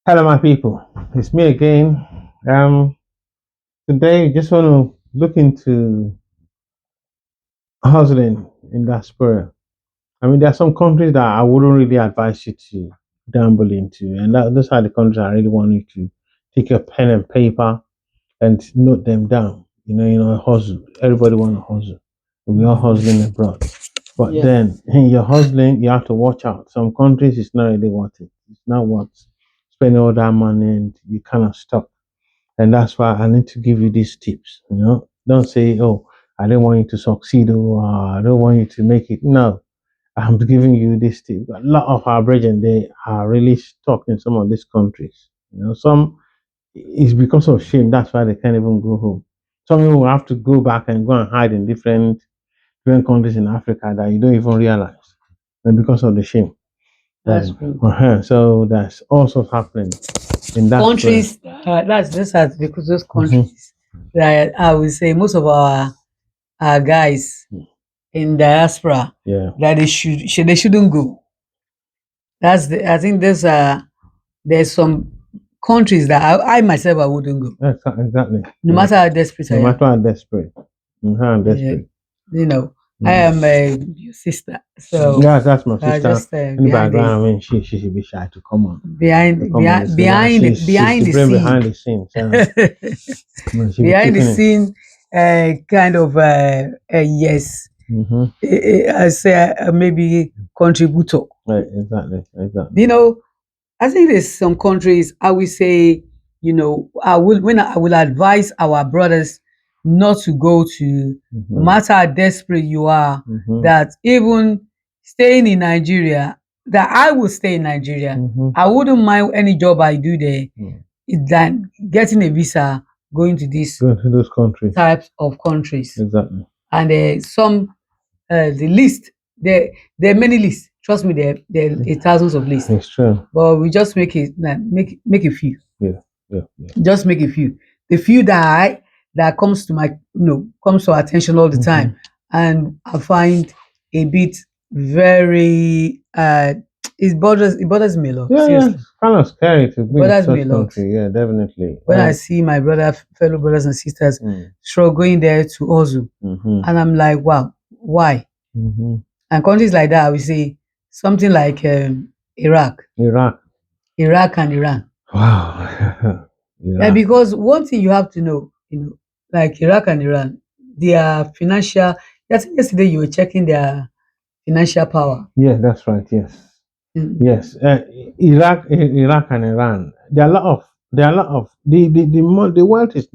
Hello, my people. It's me again. Um, Today, just want to look into hustling in diaspora. I mean, there are some countries that I wouldn't really advise you to gamble into, and those are the countries I really want you to take your pen and paper and note them down. Hustle. Everybody want to hustle. We are hustling abroad, but Yeah, then in your hustling, you have to watch out. Some countries, it's not really worth it. It's not worth spending all that money, and you kind of stuck. And that's why I need to give you these tips. Don't say, "Oh, I don't want you to succeed," or "I don't want you to make it." No, I'm giving you this tip. A lot of our brethren, they are really stuck in some of these countries. Some it's because of shame. That's why they can't even go home. Some people will have to go back and go and hide in different countries in Africa that you don't even realize, and because of the shame. that's Then, true. so that's also happening in that sphere. Countries, that's just as because those Hmm. countries that I would say most of our guys in diaspora Yeah. that they shouldn't go. I think there's some countries that I myself I wouldn't go, Exactly. no Yeah. matter how desperate I No am. matter how desperate. No matter how Yeah, desperate. you know, I Mm. am your sister, so Yeah, that's my I sister. just In the background, I mean, she should be shy to come on. To come on the scene. She's behind the the brain scene. behind the scenes. She'll be Behind the kicking it. scene kind of yes, Mm-hmm. I say maybe contributor. Right, exactly, exactly. You know, I think there's some countries I will say, I will advise our brothers not to go to, no Mm-hmm. matter how desperate you are, Mm-hmm. that even staying in Nigeria, that I will stay in Nigeria. Mm-hmm. I wouldn't mind any job I do there Mm. than getting a visa going to these Go to those countries. types of countries. Exactly. And some the list there are many lists. Trust me, there are thousands of lists, It's true. but we just make a few. Yeah, yeah, yeah. Just make a few. The few that comes to my comes to our attention all the Mm-hmm. time, and I find a bit very it bothers me a lot. Yeah, yeah. Seriously, It's kind of scary to it be in bothers me such a lot country. Yeah, definitely. when I see my fellow brothers and sisters Mm, struggling there to hustle, mm-hmm. and I'm like, wow, why? Mm-hmm. And countries like that, I would say something like Iraq, Iraq. Iraq and Iran. Wow. Yeah, Iraq. because one thing you have to know, like Iraq and Iran, their financial. I think yesterday you were checking their financial power. Yes, that's right. Yes, Mm. yes. Iraq, and Iran. There are a lot of the wealth is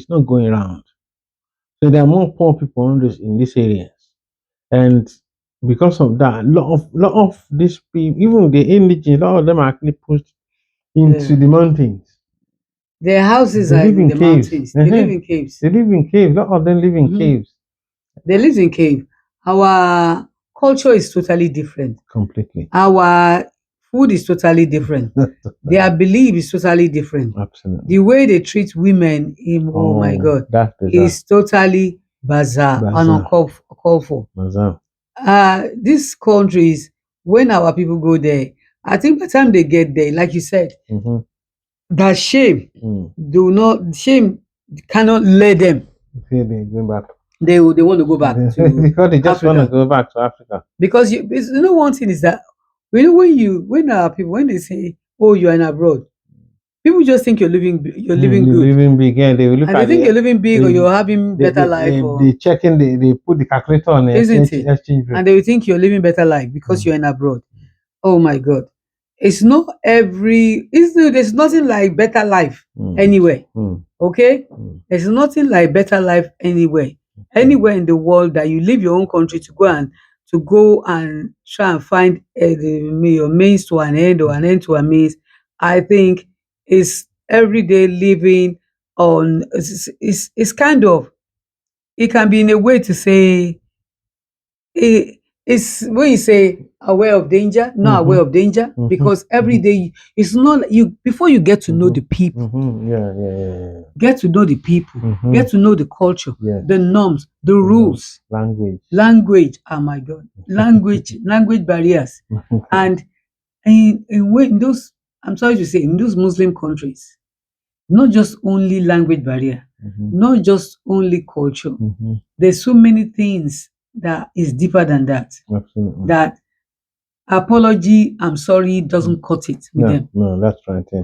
not going around. So there are more poor people in these areas, and because of that, lot of these people, even the indigenous, a lot of them are actually pushed into Yeah. the mountains. Their houses They are live in in the caves. mountains. They live in caves. They live in caves. A lot of them live in Mhm. caves. They live in cave. Our culture is totally different. Completely. Our food is totally different. Their belief is totally different. The Absolutely. way they treat women, oh my Oh, God, that's bizarre. is totally bizarre and Bizarre. uncalled for. Bizarre. These countries, when our people go there, I think by the time they get there, like you said, Mm-hmm. that Mm. shame cannot let them. See, they go back. They want to go back to Because they just want to Africa go back to Africa. because one thing is that when our people when they say, oh, you are in abroad, people just think you're living They good, living big. Yeah, they will look and they at think you're living big or they you're having they better they, life, they, or they checking they put the calculator on the isn't exchange it? exchange rate. And they will think you're living better life because Mm. you're in abroad. Oh my God. There's nothing like better life Mm. anywhere. Mm. Okay? Mm. There's nothing like better life anywhere. Mm. Anywhere in the world that you leave your own country to go and try and find your means to an end or an end to a means, I think is everyday living on it's kind of it can be in a way to say it's when you say aware of danger, not Mm-hmm. aware of danger, Mm-hmm. because every Mm-hmm. day it's not like you before you get to know Mm-hmm. the people, Mm-hmm. Yeah, yeah, yeah, yeah. get to know the people, Mm-hmm. get to know the culture, Yes. the norms, the You know, rules, language. language. Oh my God, language barriers, and in those. I'm sorry to say, in those Muslim countries, not just only language barrier, Mm-hmm. not just only culture. Mm-hmm. There's so many things that is deeper than that. Absolutely. That apology, I'm sorry, doesn't cut it with No, them. no, that's right. Yeah.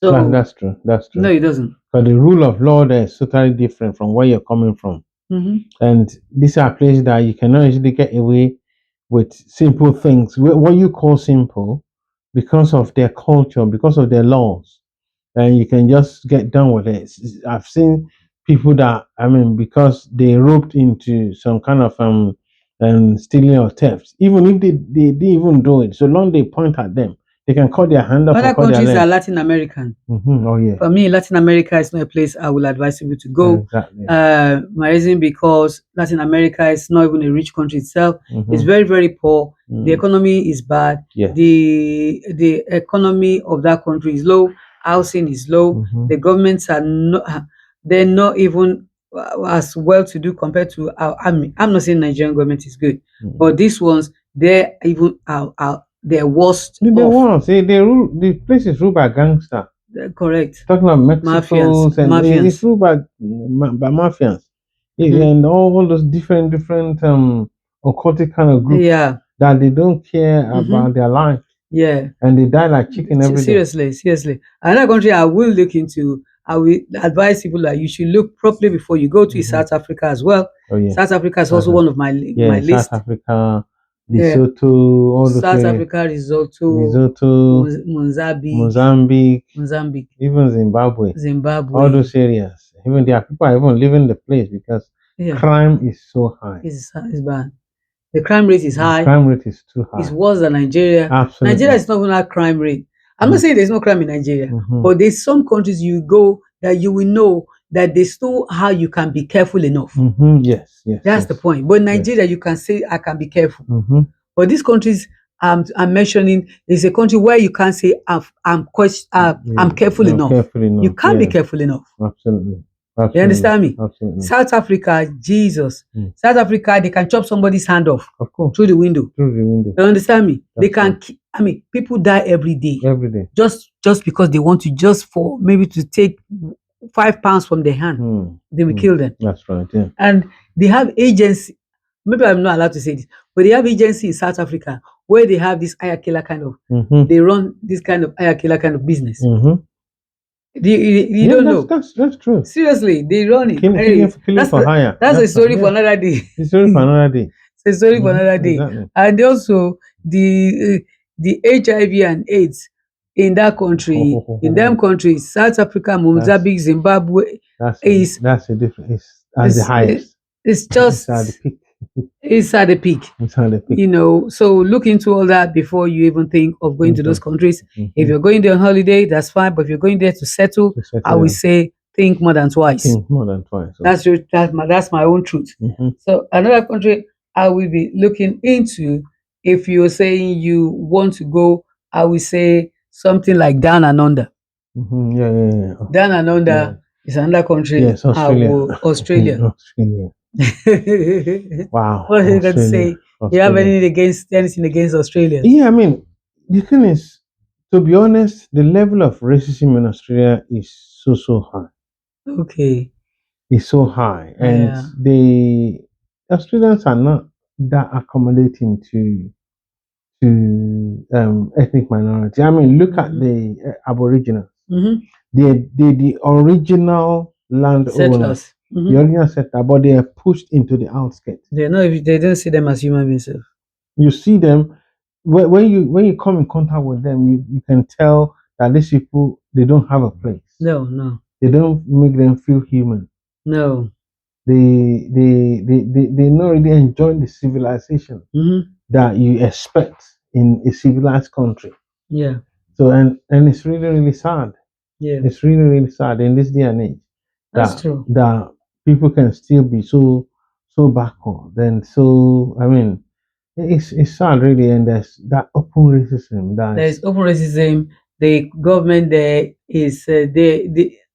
So That's true. That's no, true. it doesn't. But the rule of law there is totally different from where you're coming from. Hmm. And these are places that you cannot easily get away with simple things. What you call simple, because of their culture, because of their laws, and you can just get done with it. I've seen people that, I mean, because they roped into some kind of stealing or theft, even if they didn't even do it, so long they point at them, they can cut their hand off or Other cut their countries are leg. Latin American. Oh yeah, For me, Latin America is not a place I will advise people to go. exactly. My reason because Latin America is not even a rich country itself. It's Mm-hmm. very, very poor. The Mm. economy is bad. Yes. The economy of that country is low. Housing is low. Mm-hmm. The governments are not. They're not even as well to do compared to our army. I'm not saying Nigerian government is good, Mm. but these ones they're even they're worst The off. ones they rule. The place is ruled by gangster. Correct. Talking about Mafians, Mexico's, and it's mafians. ruled by mafians. Mhm. And all those different occultic kind of groups Yeah. that they don't care Mhm. about their life, Yeah. and they die like chicken every day. Seriously, seriously. Another country I will look into, I will advise people that you should look properly before you go to Mm-hmm. South Africa as well. Oh yeah, South Africa is South also Af- one of my yeah, South list. Africa, Yeah. Lesotho, all those South areas, Africa, Lesotho, Lesotho, Mozambique, Mozambique, Mozambique, even Zimbabwe, all Zimbabwe. those areas. Even there are people are even leaving the place because Yeah, crime is so high. it's bad. The crime rate is The high. crime rate is too It's high. worse than Nigeria. Nigeria Absolutely. is not even a crime rate. I'm not Mm. saying there's no crime in Nigeria, Mm-hmm. but there's some countries you go that you will know that they still how you can be careful enough. Mm-hmm. Yes, yes, That's yes, the point. But yes. Nigeria, you can say I can be careful. Mm-hmm. But these countries I'm mentioning is a country where you can't say I'm careful I'm enough. careful You enough. can't be Yeah, careful enough. absolutely. You Absolutely. understand me? Absolutely. South Africa, Jesus. Mm. South Africa, they can chop somebody's hand off Of course. through the window. Through the window. You understand me? They That's can. right. I mean, people die every day Every day. just because they want to just for maybe to take £5 from their hand. Mm. They will kill them. That's right. Yeah. And they have agency. Maybe I'm not allowed to say this, but they have agency in South Africa where they have this hire killer kind of. Mm-hmm. They run this kind of hire killer kind of business. Mm-hmm. You Yeah, don't that's know. that's true. Seriously, they run it. Killing, Anyways, killing for hire. that's a story for Yeah. another day. It's only for another day. It's a story for another day. Exactly. And also the HIV and AIDS in that country, in them countries, South Africa, That's Mozambique, Zimbabwe, is that's a different. It's at the is highest. it's It's at the just peak. it's at the peak. It's at the peak. So look into all that before you even think of going to those countries. If you're going there on holiday, that's fine. But if you're going there to settle, To settle I will down. say think more than twice. Think more than twice. That's my own truth. Mm-hmm. So another country I will be looking into if you're saying you want to go, I will say something like down and under. Mm-hmm. Yeah. Down and Yeah. under is another country. Yes, Australia. Australia. Australia. Wow. What are you going to Australia. say? You have Australia. anything against Australia? Yeah, I mean, the thing is, to be honest, the level of racism in Australia is so high. Okay. It's so high, and Yeah. the Australians are not that accommodating to ethnic minority. I mean, look at the Aboriginals. Mm-hmm. They the original landowners, Settlers. the Mm-hmm. original settler, but they are pushed into the outskirts. They don't see them as human beings. You see them when you come in contact with them, you can tell that these people they don't have a place. No. They don't make them feel human. No. They not really enjoy the civilization Mm-hmm. that you expect in a civilized country. Yeah. So and it's really sad. Yeah. It's really sad in this day and age That's that true. that people can still be so backward. And so I mean it's sad really, and there's that open racism that There is is open racism. The government there is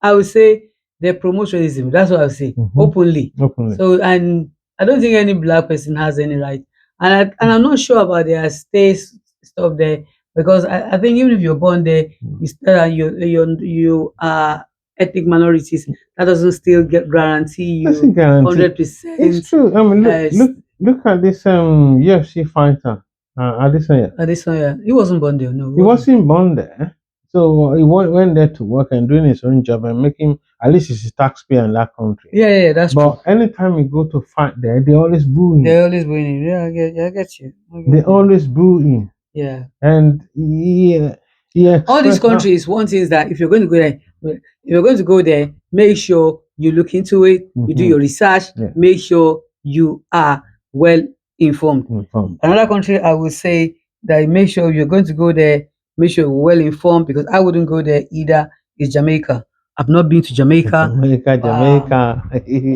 I would say they promote racism. That's what I would say openly. openly. So and I don't think any black person has any right. And I'm not sure about their stay stuff there. because I think even if you're born there, it's you are ethnic minorities. That doesn't still guarantee That's a you guarantee. hundred It's percent. true. I mean, look, Uh, look at this UFC fighter, Adesanya. Adesanya, he wasn't born there. No, he He wasn't. wasn't born there, so he went there to work and doing his own job and making at least he's a taxpayer in that country. Yeah, yeah, that's true. But anytime you go to fight there, they always boo him. They're always winning. Yeah, I get you. They always boo him, Yeah. and he All these expressed how. countries, one thing is that if you're going to go there, make sure you look into it, you do Mhm. your research, Yeah. make sure you are well informed. Informed. Another country I would say that make sure if you're going to go there, make sure you're well informed, because I wouldn't go there either, is Jamaica. I've not been to Jamaica. Jamaica.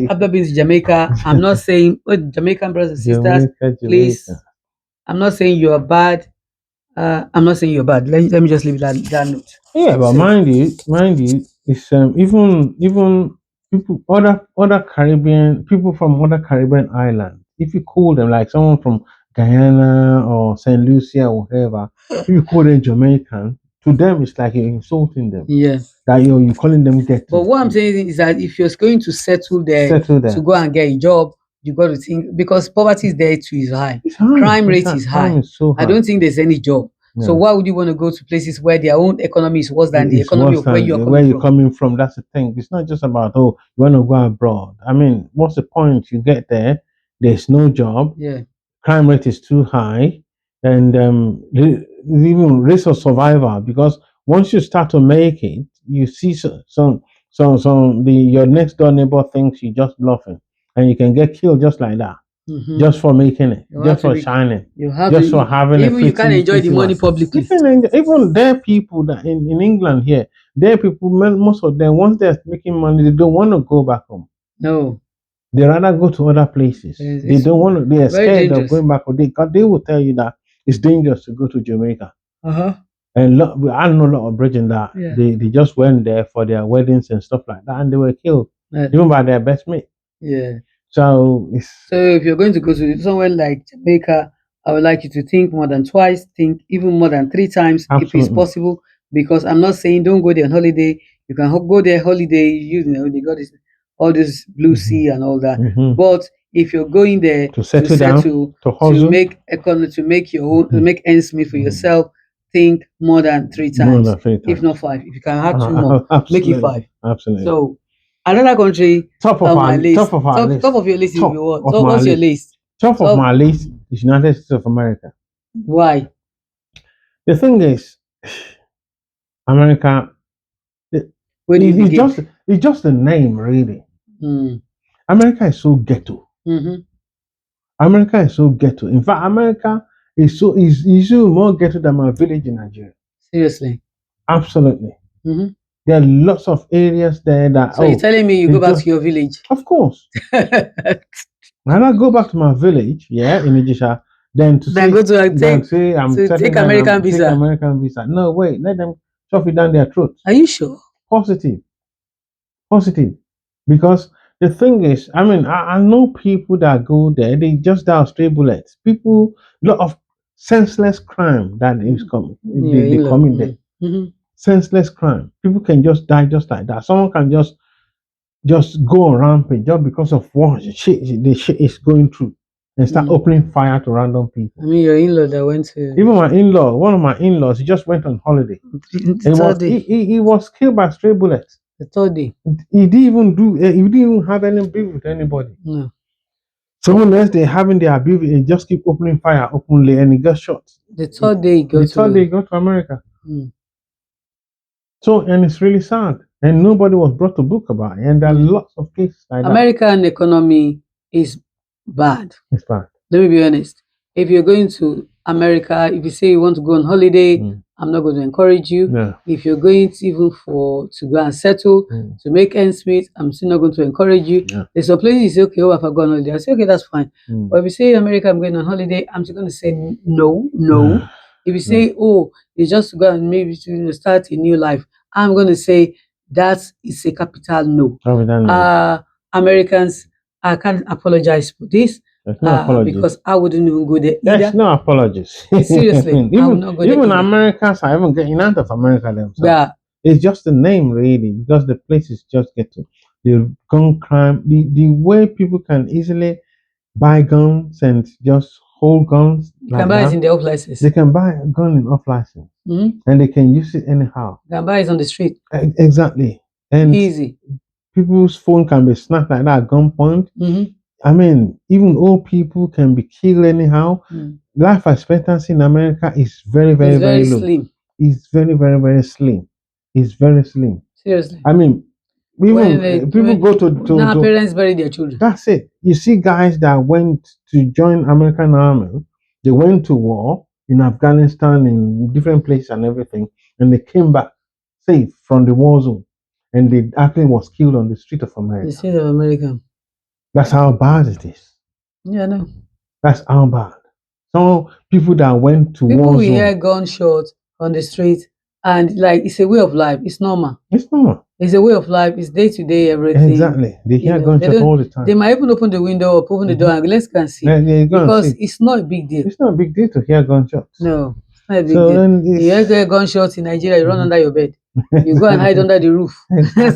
I've not been to Jamaica. I'm not saying, oh, Jamaican brothers and sisters, Jamaica. please, I'm not saying you're bad. I'm not saying you're bad. Let me just leave that note. Yeah, but So, mind you, it's even people other Caribbean people from other Caribbean islands. If you call them like someone from Guyana or Saint Lucia or whatever, if you call them Jamaican, to them it's like you're insulting them. yeah. That you're calling them ghetto. But what I'm saying is that if you're going to settle there Settle to there. go and get a job, you got to think, because poverty is there too is high. It's high. Crime It's rate high. is Crime high. is so high. I don't think there's any job. So No. why would you want to go to places where their own economy is worse than the It's economy worse of where than you're where coming you're from? coming from. That's the thing. It's not just about, oh, you want to go abroad. I mean, what's the point? You get there, there's no job, Yeah. crime rate is too high, and even risk of survival, because once you start to make it, you see some the your next door neighbor thinks you just bluffing, and you can get killed just like that, just for making it, You have just to for be, shining, you have to, just for having a even you can't enjoy the pretty money wife. publicly. Even there people that in England here, there people most of them once they're making money, they don't want to go back home. No. They rather go to other places. They It's don't want to. They are very scared of dangerous. going back home. They will tell you that it's dangerous to go to Jamaica. Uh-huh. And I know a lot of bridging that Yeah. they just went there for their weddings and stuff like that, and they were killed Yeah. even by their best mate. Yeah. So it's So if you're going to go to somewhere like Jamaica, I would like you to think more than twice, think even more than 3 times if it's absolutely. possible. Because I'm not saying don't go there on holiday. You can go there holiday, you know, they got this all this blue sea and all that. But if you're going there To settle down, to to hustle, make economy, to make your own, to make ends meet for yourself, think more than three more times, than 3 if times. not 5. If you can have 2 more, make it 5. Absolutely. So another country top on of my our list. top of our list. Top of your list will Top be what? of So my what's your list? Top of my list is United States of America. Why? The thing is, America, Where do you begin? it's just the name, really. Mm. America is so ghetto. Mm-hmm. America is so ghetto. In fact, America is even more ghetto than my village in Nigeria. Seriously. Absolutely. Mm-hmm. There are lots of areas there that So you're telling me you go back to your village? Of course. When I go back to my village, yeah, in Ijisha, then to Then go to say I'm take American visa. Take American visa. No, wait, let them shove it down their throats. Are you sure? Positive. Because the thing is, I mean, I know people that go there, they just die of stray bullets. People, lot of senseless crime that is coming, they come in there. Mm-hmm. Senseless crime. People can just die just like that. Someone can just go on rampage just because of what the shit is going through and start opening fire to random people. I mean, your in-law that went to even my in-law, one of my in-laws, he just went on holiday. He was killed by stray bullets. The third day. He didn't even have any beef with anybody. No. So unless they're having their beef, they just keep opening fire openly and he got shot. The third day he got to America. So, and it's really sad. And nobody was brought to book about it. And there are lots of cases like American economy is bad. It's bad. Let me be honest. If you're going to America, if you say you want to go on holiday, I'm not going to encourage you. Yeah. If you're going to even to go and settle, to make ends meet, I'm still not going to encourage you. Yeah. There's some places you say, okay, if I go on holiday, I say, okay, that's fine. But if you say America, I'm going on holiday, I'm still going to say no. If you say, oh, it's just to go and maybe to start a new life, I'm going to say that is a capital no. Americans, I can't apologize for this. There's no because apologies. I wouldn't even go there There's either. no apologies. Seriously, I will not go there Even either. Americans are even getting out of America themselves. Yeah, It's just a name, really, because the place is just ghetto. The gun crime, the way people can easily buy guns and just hold guns you like can buy it that. in the off license. They can buy a gun in off license and they can use it anyhow. You can buy it on the street. Exactly. And Easy. people's phone can be snatched like that at gunpoint. I mean, even old people can be killed anyhow. Life expectancy in America is very, very, It's very very low. slim. It's very, very, very slim. It's very slim. Seriously. I mean, When even people go now to parents bury their children. that's it. You see guys that went to join American army, they went to war in Afghanistan, in different places and everything, and they came back safe from the war zone. And they actually was killed on the street of The America. state of America. That's how bad it is. Yeah, no. That's how bad. Some people that went to People war will zone. hear gunshots on the street, and like it's a way of life. It's normal. It's normal. It's a way of life. It's day to day everything. Exactly. They You hear know, they gunshots all the don't. time. They might even open the window or open the door and let's go and see Yeah, you go and because see. it's not a big deal. It's not a big deal to hear gunshots. No, it's not a big So deal. then You hear gunshots in Nigeria, you run under your bed. You go and hide under the roof.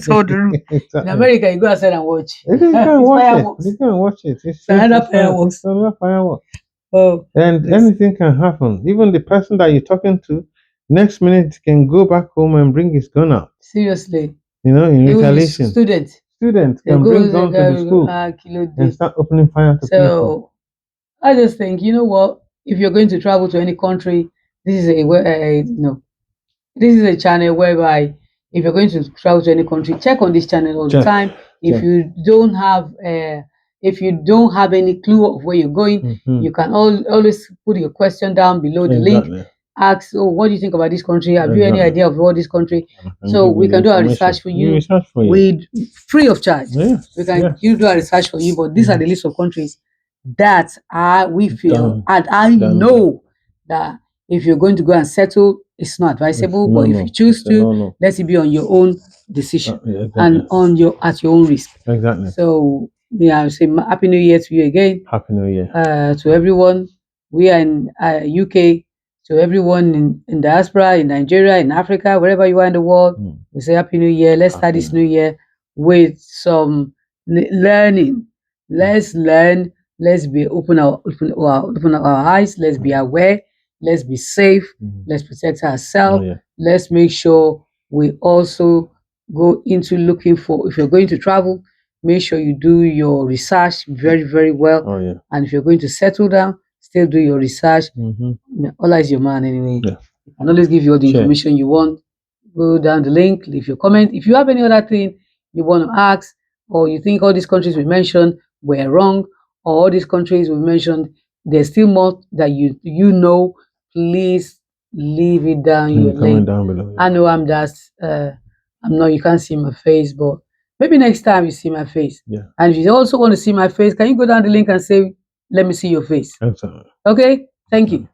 So the roof. In Exactly. America, you go outside and watch. You can It's watch it. fireworks. You can watch it. It's another it's fireworks. another fireworks. Oh, And yes. anything can happen. Even the person that you're talking to, next minute can go back home and bring his gun out. Seriously. You know, in Even retaliation. students Can bring gun to the school and start opening fire to people. So I just think, you know what? If you're going to travel to any country, this is this is a channel whereby if you're going to travel to any country, check on this channel all the Check. time. If you don't have any clue of where you're going, you can always put your question down below the link. Ask, oh, what do you think about this country? Have you any idea of what this country? So we can do our research for you with free of charge. We can do our research for you, but these are the list of countries that we feel and I know that if you're going to go and settle, it's not advisable. But if you choose to, let it be on your own decision and at your own risk. Exactly. So yeah, I say Happy New Year to you again. Happy New Year. To everyone. We are in UK. To everyone in diaspora, in Nigeria, in Africa, wherever you are in the world, we say Happy New Year. Let's start this new year with some learning. Let's learn. Let's be open our eyes. Let's be aware. Let's be safe. Let's protect ourselves. Let's make sure we also go into looking for, if you're going to travel, make sure you do your research very, very well. And if you're going to settle down, still do your research. Allah is your man anyway. You can always give you all the information you want. Go down the link, leave your comment. If you have any other thing you want to ask, or you think all these countries we mentioned were wrong, or all these countries we mentioned, there's still more that you know, please leave it down your link. Down below. I know I'm not, you can't see my face, but maybe next time you see my face. And if you also want to see my face, can you go down the link and say, let me see your face? Absolutely. Okay? Thank you.